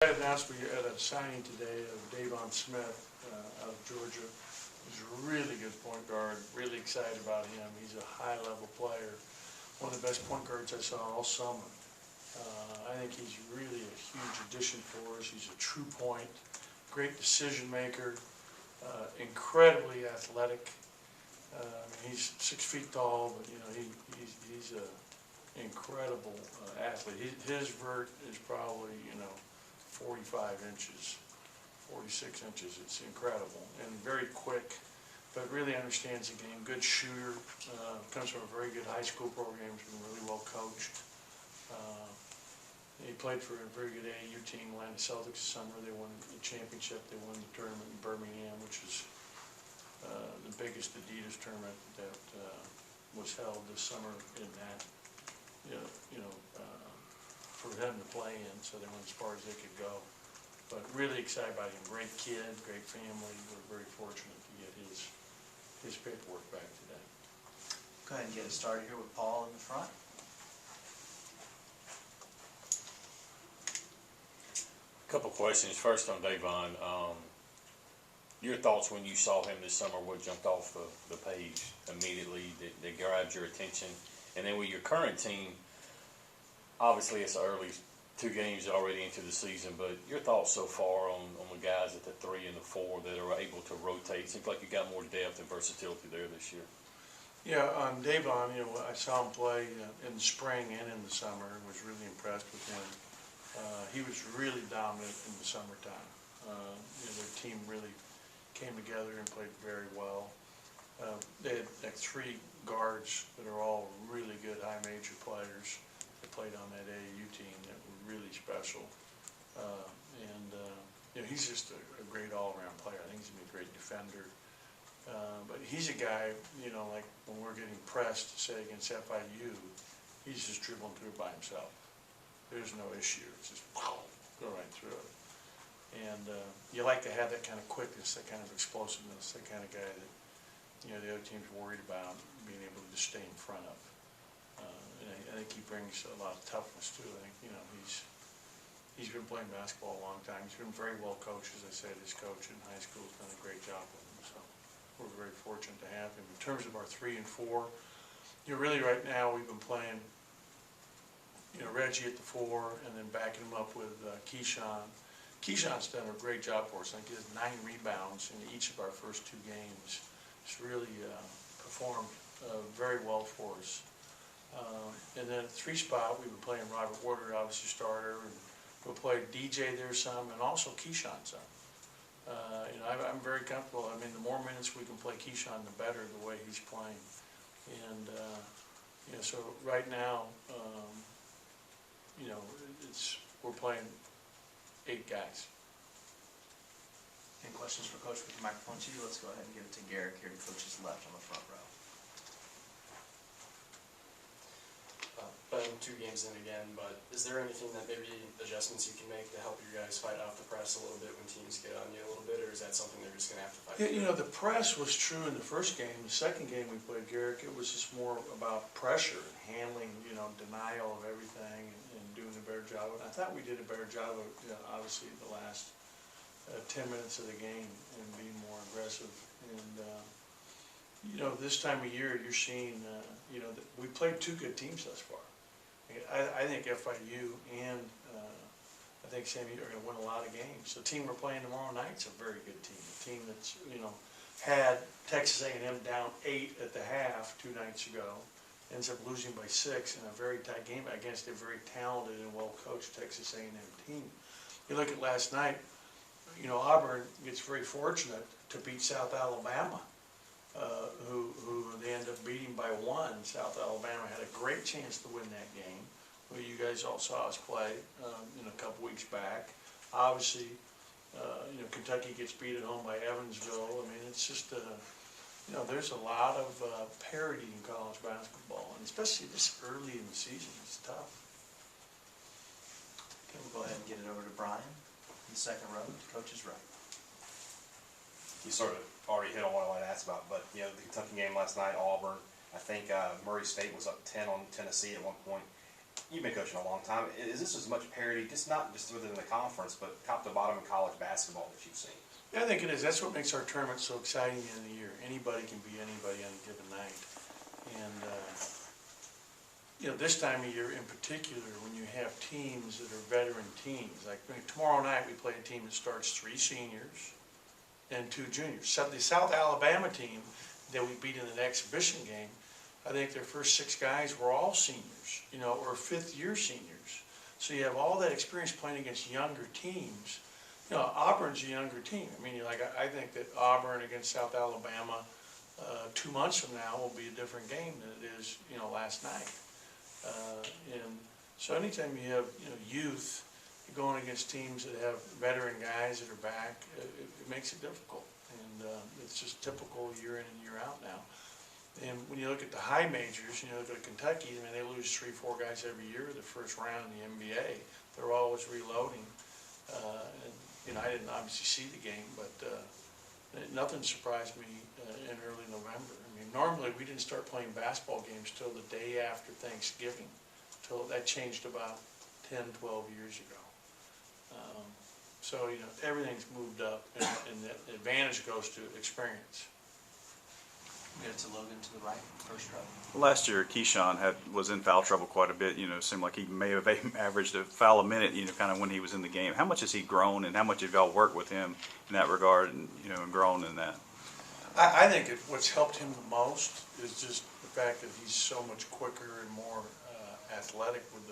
Announced we had a signing today of Davon Smith out of Georgia. He's a really good point guard, really excited about him. He's a high-level player, one of the best point guards I saw all summer. I think he's really a huge addition for us. He's a true point, great decision maker, incredibly athletic. He's 6 feet tall, but he's an incredible athlete. His vert is probably 45 inches, 46 inches. It's incredible and very quick, but really understands the game. Good shooter, comes from a very good high school program. He's been really well coached. He played for a very good AAU team, Atlanta Celtics, this summer. They won the championship. They won the tournament in Birmingham, which is the biggest Adidas tournament that was held this summer in that, for them to play in, so they went as far as they could go. But really excited about him. Great kid, great family. We're very fortunate to get his paperwork back today. Go ahead and get us started here with Paul in the front. A couple questions. First on Davon. Your thoughts when you saw him this summer, what jumped off the page immediately that grabbed your attention? And then with your current team, obviously it's early, 2 games already into the season, but your thoughts so far on the guys at the 3 and the 4 that are able to rotate? Seems like you got more depth and versatility there this year. Yeah, on Davon, I saw him play in the spring and in the summer and was really impressed with him. He was really dominant in the summertime. Their team really came together and played very well. They had like 3 guards that are all really good high major players that played on that AAU team that were really special. He's just a great all-around player. I think he's going to be a great defender. But he's a guy, like when we're getting pressed, say, against FIU, he's just dribbling through it by himself. There's no issue. It's just go right through it. And you like to have that kind of quickness, that kind of explosiveness, that kind of guy that the other team's worried about being able to just stay in front of. And I think he brings a lot of toughness too. I think he's been playing basketball a long time. He's been very well coached, as I said. His coach in high school has done a great job with him. So we're very fortunate to have him. In terms of our 3 and 4, really right now we've been playing Reggie at the 4 and then backing him up with Keyshawn. Keyshawn's done a great job for us. I think he has 9 rebounds in each of our first 2 games. He's really performed very well for us. And then at the 3 spot, we've been playing Robert Warder, obviously starter, and we'll play DJ there some, and also Keyshawn some. I'm very comfortable. I mean, the more minutes we can play Keyshawn, the better the way he's playing. And so right now, we're playing 8 guys. Any questions for Coach with the microphone to you? Let's go ahead and give it to Garrick here to Coach's left on the front row. Been 2 games in again, but is there anything that maybe adjustments you can make to help you guys fight off the press a little bit when teams get on you a little bit, or is that something they're just going to have to fight? Yeah, the press was true in the first game. The second game we played, Garrick, it was just more about pressure and handling, denial of everything and doing a better job. And I thought we did a better job of, obviously, the last 10 minutes of the game and being more aggressive. And, this time of year, you're seeing, that we played 2 good teams thus far. I think FIU and I think Sammy are going to win a lot of games. The team we're playing tomorrow night's a very good team. A team that's, had Texas A&M down 8 at the half 2 nights ago, ends up losing by 6 in a very tight game against a very talented and well-coached Texas A&M team. You look at last night, Auburn gets very fortunate to beat South Alabama, who they end up beating by 1. South Alabama had a great chance to win that game. Well, you guys all saw us play a couple weeks back. Obviously, Kentucky gets beat at home by Evansville. I mean, it's just, there's a lot of parity in college basketball, and especially this early in the season, it's tough. Okay, we'll go ahead and get it over to Brian in the second row, to Coach's right. You sort of already hit on what I wanted to ask about, but the Kentucky game last night, Auburn, I think Murray State was up 10 on Tennessee at one point. you've been coaching a long time. Is this as much parity, just not just within the conference, but top to bottom in college basketball that you've seen? Yeah, I think it is. That's what makes our tournament so exciting at the end of the year. Anybody can be anybody on a given night. And, this time of year in particular, when you have teams that are veteran teams, like tomorrow night we play a team that starts 3 seniors and 2 juniors. So the South Alabama team that we beat in an exhibition game, I think their first 6 guys were all seniors, or 5th-year seniors. So you have all that experience playing against younger teams. Auburn's a younger team. I mean, I think that Auburn against South Alabama 2 months from now will be a different game than it is, last night. And so anytime you have, youth going against teams that have veteran guys that are back, it makes it difficult. And it's just typical year in and year out now. And when you look at the high majors, look at Kentucky, I mean, they lose 3, 4 guys every year the first round in the NBA. They're always reloading. And I didn't obviously see the game, but nothing surprised me in early November. I mean, normally we didn't start playing basketball games till the day after Thanksgiving. That changed about 10, 12 years ago. So, everything's moved up, and the advantage goes to experience. Get it to Logan to the right, first row. Last year, Keyshawn was in foul trouble quite a bit. It seemed like he may have averaged a foul a minute, kind of when he was in the game. How much has he grown, and how much have y'all worked with him in that regard, and grown in that? I think what's helped him the most is just the fact that he's so much quicker and more athletic with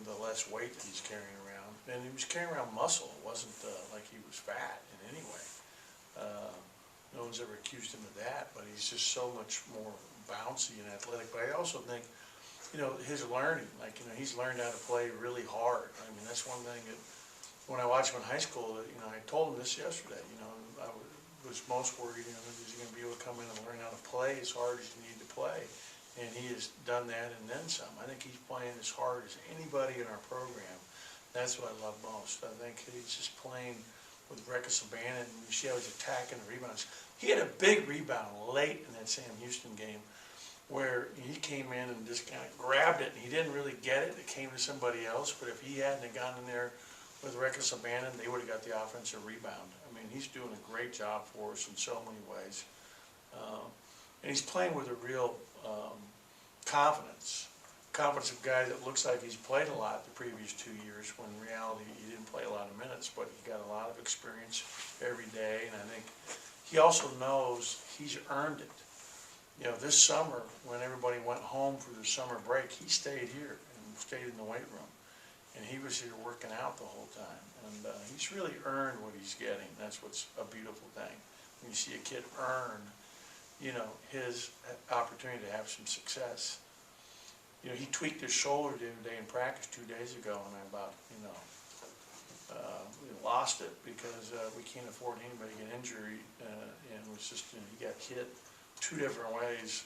the less weight that he's carrying around. And he was carrying around muscle. It wasn't like he was fat in any way. No one's ever accused him of that, but he's just so much more bouncy and athletic. But I also think, his learning, he's learned how to play really hard. I mean, that's one thing that when I watched him in high school, I told him this yesterday, I was most worried, is he going to be able to come in and learn how to play as hard as you need to play? And he has done that and then some. I think he's playing as hard as anybody in our program. That's what I love most. I think he's just playing with reckless abandon, and you see how he's attacking the rebounds. He had a big rebound late in that Sam Houston game where he came in and just kind of grabbed it, and he didn't really get it. It came to somebody else, but if he hadn't have gotten in there with reckless abandon, they would have got the offensive rebound. I mean, he's doing a great job for us in so many ways. And he's playing with a real confidence of a guy that looks like he's played a lot the previous 2 years, when in reality he didn't play a lot of minutes, but he got a lot of experience every day. And I think he also knows he's earned it. This summer, when everybody went home for their summer break, he stayed here and stayed in the weight room. And he was here working out the whole time. And he's really earned what he's getting. That's what's a beautiful thing. When you see a kid earn, his opportunity to have some success. He tweaked his shoulder the other day in practice 2 days ago, and I about, we lost it because we can't afford anybody to get injury, and it was just, he got hit 2 different ways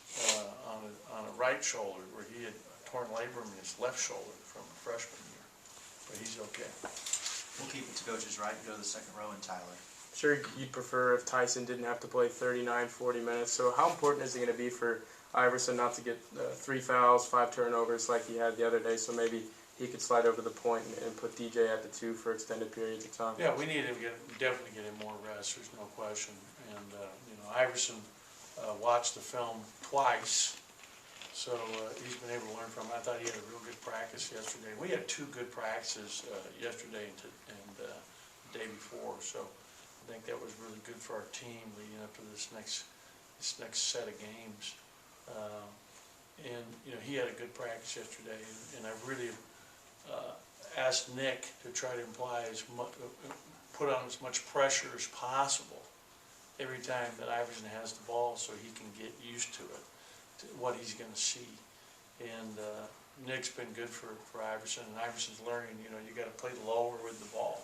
on a right shoulder, where he had torn labrum in his left shoulder from a freshman year, but he's okay. We'll keep it to coach's right and go to the second row, and Tyler. Sure, you'd prefer if Tyson didn't have to play 39, 40 minutes. So how important is it going to be for Iverson not to get 3 fouls, 5 turnovers like he had the other day, so maybe he could slide over the point and put DJ at the 2 for extended periods of time? Yeah, we need him to definitely get him more rest, there's no question. And, Iverson watched the film twice, so he's been able to learn from it. I thought he had a real good practice yesterday. We had 2 good practices yesterday and the day before, so I think that was really good for our team leading up to this next set of games. And he had a good practice yesterday, and I really asked Nick to try to put on as much pressure as possible every time that Iverson has the ball, so he can get used to it, to what he's going to see. And Nick's been good for Iverson, and Iverson's learning. You got to play lower with the ball,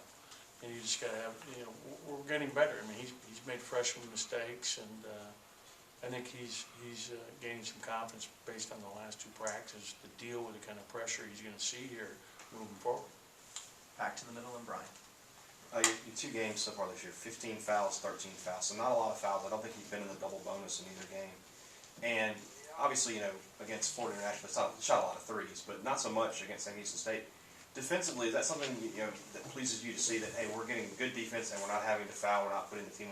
and you just got to have. We're getting better. I mean, he's made freshman mistakes, and I think he's gaining some confidence based on the last 2 practices to deal with the kind of pressure he's going to see here moving forward. Back to the middle, and Brian. Your 2 games so far this year, 15 fouls, 13 fouls, so not a lot of fouls. I don't think you've been in the double bonus in either game. And obviously, against Florida International, shot a lot of threes, but not so much against Sam Houston State. Defensively, is that something that pleases you to see that, hey, we're getting good defense and we're not having to foul, we're not putting the team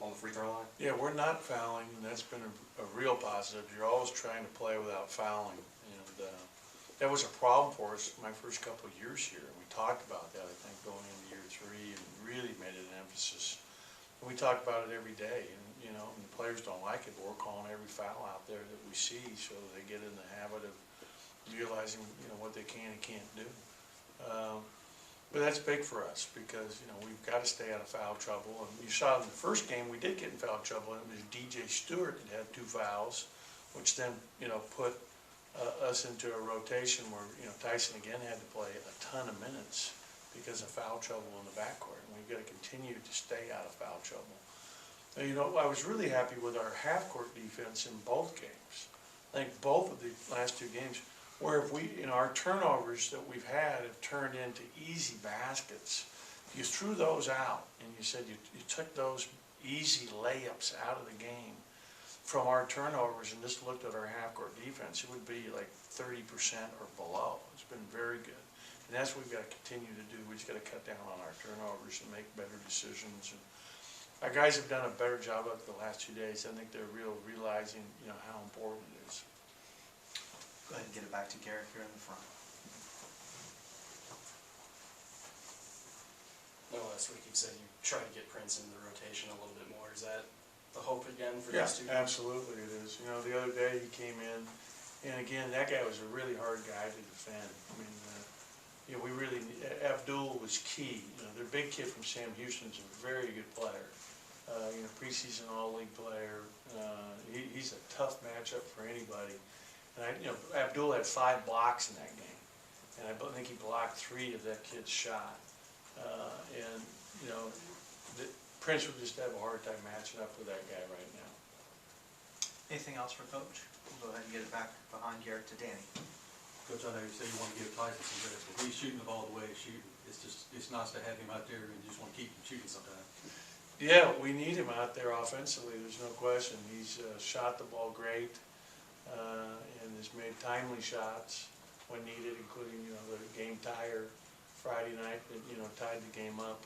on the free throw line? Yeah, we're not fouling, and that's been a real positive. You're always trying to play without fouling, and that was a problem for us my first couple of years here. We talked about that, I think, going into year 3, and really made it an emphasis. And we talk about it every day, and and the players don't like it, but we're calling every foul out there that we see, so they get in the habit of realizing what they can and can't do. But that's big for us because, we've got to stay out of foul trouble. And you saw in the first game, we did get in foul trouble, and it was DJ Stewart that had 2 fouls, which then, put us into a rotation where, Tyson again had to play a ton of minutes because of foul trouble in the backcourt. And we've got to continue to stay out of foul trouble. And, I was really happy with our half-court defense in both games. I think both of the last 2 games, where if our turnovers that we've had have turned into easy baskets. You threw those out, and you said you took those easy layups out of the game from our turnovers and just looked at our half-court defense, it would be like 30% or below. It's been very good. And that's what we've got to continue to do. We just got to cut down on our turnovers and make better decisions. And our guys have done a better job of it the last 2 days. I think they're realizing, how important it is. Go ahead and get it back to Garrett here in the front. Last week you said you try to get Prince into the rotation a little bit more. Is that the hope again for Yeah, these 2 games? absolutely it is. The other day he came in, and again, that guy was a really hard guy to defend. I mean, we really, Abdul was key. Their big kid from Sam Houston's a very good player. Preseason all-league player. He's a tough matchup for anybody. And Abdul had 5 blocks in that game, and I think he blocked 3 of that kid's shot. Prince would just have a hard time matching up with that guy right now. Anything else for Coach? We'll go ahead and get it back behind Garrett to Danny. Coach, I know you say you want to give Tyson some rest, but he's shooting the ball the way he's shooting. It's nice to have him out there and you just want to keep him shooting sometimes. Yeah, we need him out there offensively, there's no question. He's shot the ball great and has made timely shots when needed, including, the game tire Friday night that, tied the game up.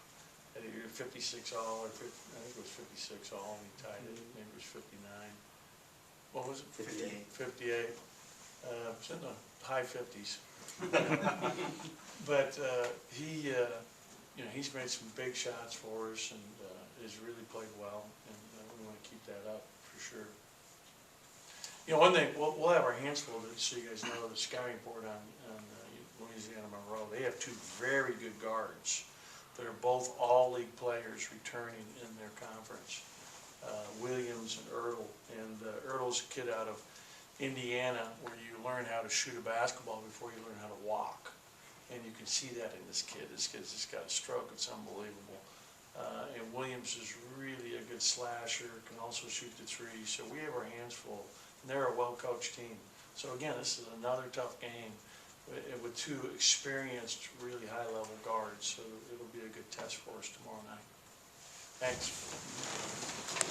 At either 56 all or 50, I think it was 56 all, and he tied it, maybe it was 59. What was it? 58. 58. It's in the high 50s. But he, he's made some big shots for us and has really played well, and we want to keep that up for sure. One thing, we'll have our hands full, so you guys know, the scouting report on Louisiana Monroe. They have 2 very good guards that are both all-league players returning in their conference, Williams and Ertl. And Ertl's a kid out of Indiana, where you learn how to shoot a basketball before you learn how to walk. And you can see that in this kid. This kid's just got a stroke, it's unbelievable. And Williams is really a good slasher, can also shoot the 3. So we have our hands full, and they're a well-coached team. So again, this is another tough game with 2 experienced, really high-level guards. So it'll be a good test for us tomorrow night. Thanks.